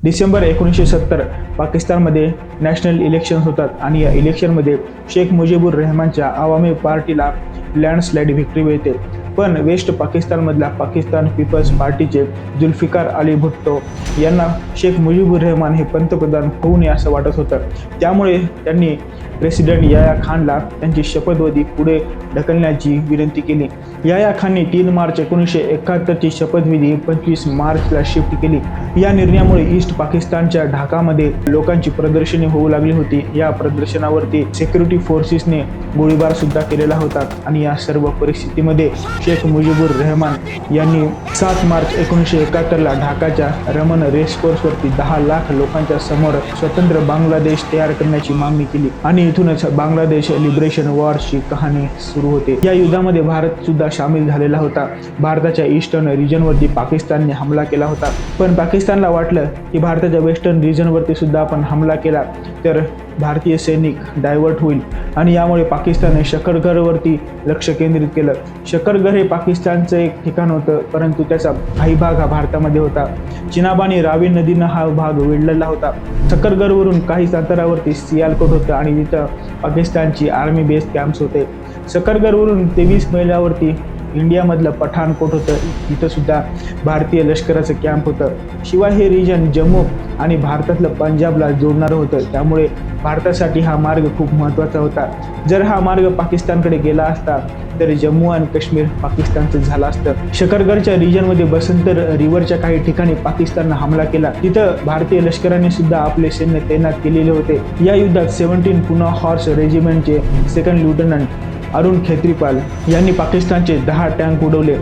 डिसेंबर 1970 पाकिस्तानमध्ये national elections होतात आणि या इलेक्शनमध्ये शेख मुजीबुर रहमानच्या आवामी पार्टीला लँडस्लाईड विक्ट्री मिळते. पण वेस्ट पाकिस्तानमधल्या पाकिस्तान पीपल्स पार्टीचे जुल्फिकार अली भुट्टो यांना शेख मुजीबुर रहमान हे पंतप्रधान होऊ नये असं वाटत होतं. त्यामुळे त्यांनी प्रेसिडेंट याया खानला त्यांची शपथविधी पुढे ढकलण्याची विनंती केली. याया खानने 3 मार्च 1971ची शपथविधी 25 मार्चला शिफ्ट केली. या निर्णयामुळे ईस्ट पाकिस्तानच्या ढाकामध्ये लोकांची प्रदर्शने होऊ लागली होती. या प्रदर्शनावरती सिक्युरिटी फोर्सेसने गोळीबार सुद्धा केलेला होता आणि या सर्व परिस्थितीमध्ये शेख मुजीबुर रहमान यांनी 7 मार्च 1971ला ढाकाच्या रमन रेसकोर्सवरती 10 लाख लोकांच्या समोर स्वतंत्र बांगलादेश तयार करण्याची मागणी केली आणि इथूनच बांगलादेश लिबरेशन वॉरची कहाणी सुरू होते. या युद्धामध्ये भारत सुद्धा सामील झालेला होता. भारताच्या ईस्टर्न रिजनवरती पाकिस्तानने हमला केला होता. पण पाकिस्तानला वाटलं की भारताच्या वेस्टर्न रिजनवरती सुद्धा आपण हमला केला तर भारतीय सैनिक डायव्हर्ट होईल आणि यामुळे पाकिस्तानने शकरगरवरती लक्ष केंद्रित केलं. शकरगर हे पाकिस्तानचं एक ठिकाण होतं, परंतु त्याचा काही भाग हा भारतामध्ये होता. चिनाब आणि रावी नदीनं हा भाग वेढलेला होता. शकरगरवरून काहीच अंतरावरती सियालकोट होतं आणि तिथं पाकिस्तानची आर्मी बेस कॅम्प्स होते. शकरगरवरून 23 मैलावरती इंडियामधलं पठाणकोट होतं, इथं सुद्धा भारतीय लष्कराचं कॅम्प होतं. शिवाय हे रिजन जम्मू आणि भारतातलं पंजाबला जोडणारं होतं, त्यामुळे भारतासाठी हा मार्ग खूप महत्त्वाचा होता. जर हा मार्ग पाकिस्तानकडे गेला असता तर जम्मू आणि काश्मीर पाकिस्तानचं झालं असतं. शकरगरच्या रिजनमध्ये बसंतर रिव्हरच्या काही ठिकाणी पाकिस्ताननं हमला केला. तिथं भारतीय लष्कराने सुद्धा आपले सैन्य तैनात केलेले होते. या युद्धात 17 पुना हॉर्स रेजिमेंटचे सेकंड लेफ्टनंट अरुण खेत्रीपाल यांनी पाकिस्तानचे 10 टँक उडवले,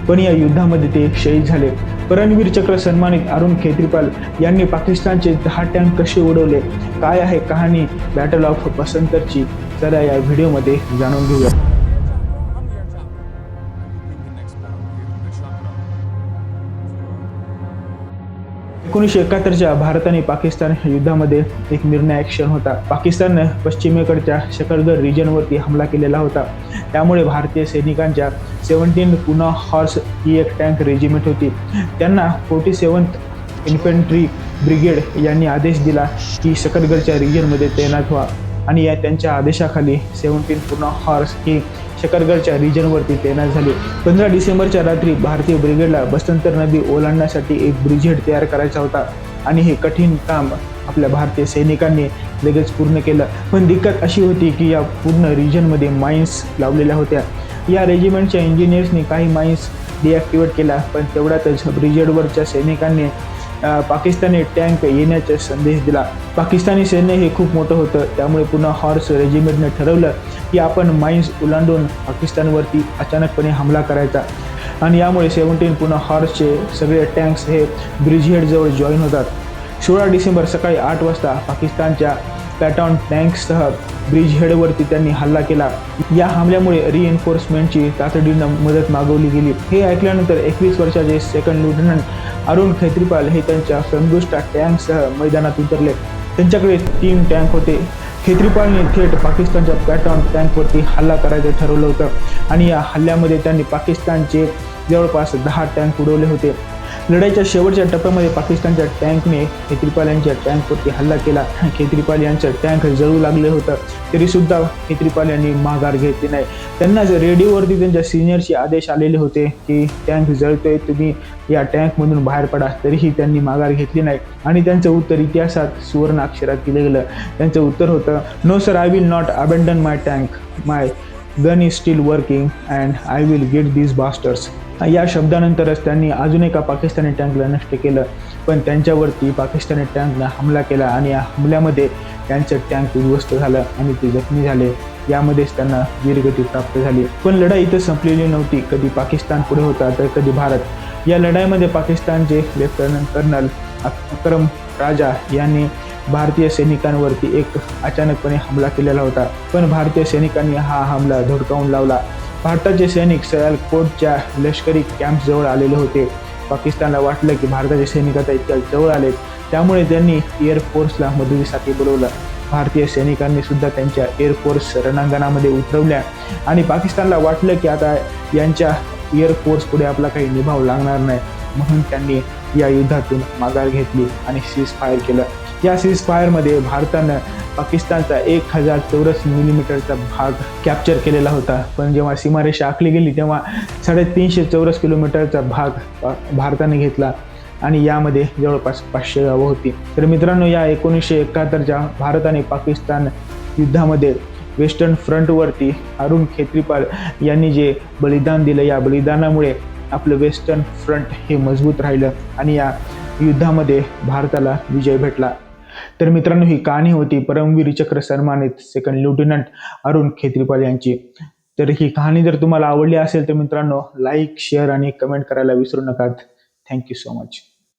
पण या युद्धामध्ये ते शहीद झाले. परमवीर चक्र सन्मानित अरुण खेत्रीपाल यांनी पाकिस्तानचे 10 टँक कसे उडवले, काय आहे कहाणी बॅटल ऑफ बसंतरची, चला या व्हिडिओमध्ये जाणून घेऊया. 1971च्या भारत आणि पाकिस्तान युद्धामध्ये एक निर्णायक क्षण होता. पाकिस्ताननं पश्चिमेकडच्या शकरगर रिजनवरती हमला केलेला होता. त्यामुळे भारतीय सैनिकांच्या 17 पुना हॉर्स ही एक टँक रेजिमेंट होती. त्यांना 47th इन्फंट्री ब्रिगेड यांनी आदेश दिला की शकरगरच्या रिजनमध्ये तैनात व्हा आणि या त्यांच्या आदेशाखाली 17 पुना हॉर्स ही शकरगरच्या रिजनवरती तैनात झाली. 15 डिसेंबरच्या रात्री भारतीय ब्रिगेडला बसंतर नदी ओलांडण्यासाठी एक ब्रिजेड तयार करायचा होता आणि हे कठीण काम आपल्या भारतीय सैनिकांनी लगेच पूर्ण केलं. पण दिक्कत अशी होती की या पूर्ण रिजनमध्ये माइन्स लावलेल्या होत्या. या रेजिमेंटच्या इंजिनियर्सनी काही माइन्स डिॲक्टिवेट केला, पण तेवढ्यातच ब्रिजेडवरच्या सैनिकांनी पाकिस्तानी टँक येण्याचा संदेश दिला. पाकिस्तानी सैन्य हे खूप मोठं होतं, त्यामुळे पुन्हा हॉर्स रेजिमेंटने ठरवलं की आपण माइन्स ओलांडून पाकिस्तानवरती अचानकपणे हमला करायचा आणि यामुळे 17 पुन्हा हॉर्सचे सगळे टँक्स हे ब्रिजहेडजवळ जॉईन होतात. 16 डिसेंबर सकाळी 8 वाजता पाकिस्तानच्या पॅटॉन टँक्ससह ब्रिजहेडवरती त्यांनी हल्ला केला. या हमल्यामुळे रिएन्फोर्समेंटची तातडीनं मदत मागवली गेली. हे ऐकल्यानंतर 21 वर्षाचे सेकंड लेफ्टनंट अरुण खेत्रीपाल हे त्यांच्या फंगुस्टा टँकसह मैदानात उतरले. त्यांच्याकडे 3 टँक होते. खेत्रीपालने थेट पाकिस्तानच्या पॅटॉन टँकवरती हल्ला करायचं ठरवलं होतं आणि या हल्ल्यामध्ये त्यांनी पाकिस्तानचे जवळपास 10 टँक उडवले होते. लढाईच्या शेवटच्या टप्प्यामध्ये पाकिस्तानच्या टँकने खेत्रीपाल यांच्या टँकवरती हल्ला केला. खेत्रीपाल यांचं टँक जळू लागले होतं, तरीसुद्धा खेत्रीपाल यांनी माघार घेतली नाही. त्यांना रेडिओवरती त्यांच्या सिनियरचे आदेश आलेले होते की टँक जळतोय, तुम्ही या टँकमधून बाहेर पडा, तरीही त्यांनी माघार घेतली नाही आणि त्यांचं उत्तर इतिहासात सुवर्ण अक्षरात दिलं गेलं. त्यांचं उत्तर होतं, no sir, I will not abandon my tank, my gun is still working and I will get these bastards. या शब्दानंतरच त्यांनी अजून एका पाकिस्तानी टँकला नष्ट केलं, पण त्यांच्यावरती पाकिस्तानी टँकनं हमला केला आणि या हमल्यामध्ये त्यांचं टँक उद्ध्वस्त झालं आणि ते जखमी झाले. यामध्येच त्यांना वीरगती प्राप्त झाली. पण लढाई इथं संपलेली नव्हती. कधी पाकिस्तान पुढे होता तर कधी भारत. या लढाईमध्ये पाकिस्तानचे लेफ्टनंट कर्नल अकरम राजा यांनी भारतीय सैनिकांवरती एक अचानकपणे हमला केलेला होता, पण भारतीय सैनिकांनी हा हमला धुडकावून लावला. भारताचे सैनिक सियालकोटच्या लष्करी कॅम्पजवळ आलेले होते. पाकिस्तानला वाटलं की भारताचे सैनिक आता इतक्या जवळ आलेत, त्यामुळे त्यांनी एअरफोर्सला मदतीसाठी बोलवलं. भारतीय सैनिकांनी सुद्धा त्यांच्या एअरफोर्स रणांगणामध्ये उतरवल्या आणि पाकिस्तानला वाटलं की आता यांच्या एअरफोर्स पुढे आपला काही निभाव लागणार नाही, म्हणून त्यांनी या युद्धातून माघार घेतली आणि सीज फायर केलं. या सीज फायरमध्ये भारतानं पाकिस्तानचा 1000 चौरस मिलीमीटरचा भाग कॅप्चर केलेला होता, पण जेव्हा सीमारेषा आखली गेली तेव्हा 350 चौरस किलोमीटरचा भाग भारताने घेतला आणि यामध्ये जवळपास 500 गावं होती. तर मित्रांनो, या 1971च्या भारत आणि पाकिस्तान युद्धामध्ये वेस्टर्न फ्रंटवरती अरुण खेत्रीपाल यांनी जे बलिदान दिलं, या बलिदानामुळे आपलं वेस्टर्न फ्रंट हे मजबूत राहिलं आणि या युद्धामध्ये भारताला विजय भेटला. तर मित्रांनो, ही कहाणी होती परमवीर चक्र सन्मानित सेकंड लेफ्टनंट अरुण खेत्रीपाल यांची. तर ही कहाणी जर तुम्हाला आवडली असेल तर मित्रांनो, लाईक, शेअर आणि कमेंट करायला विसरू नका. Thank you so much.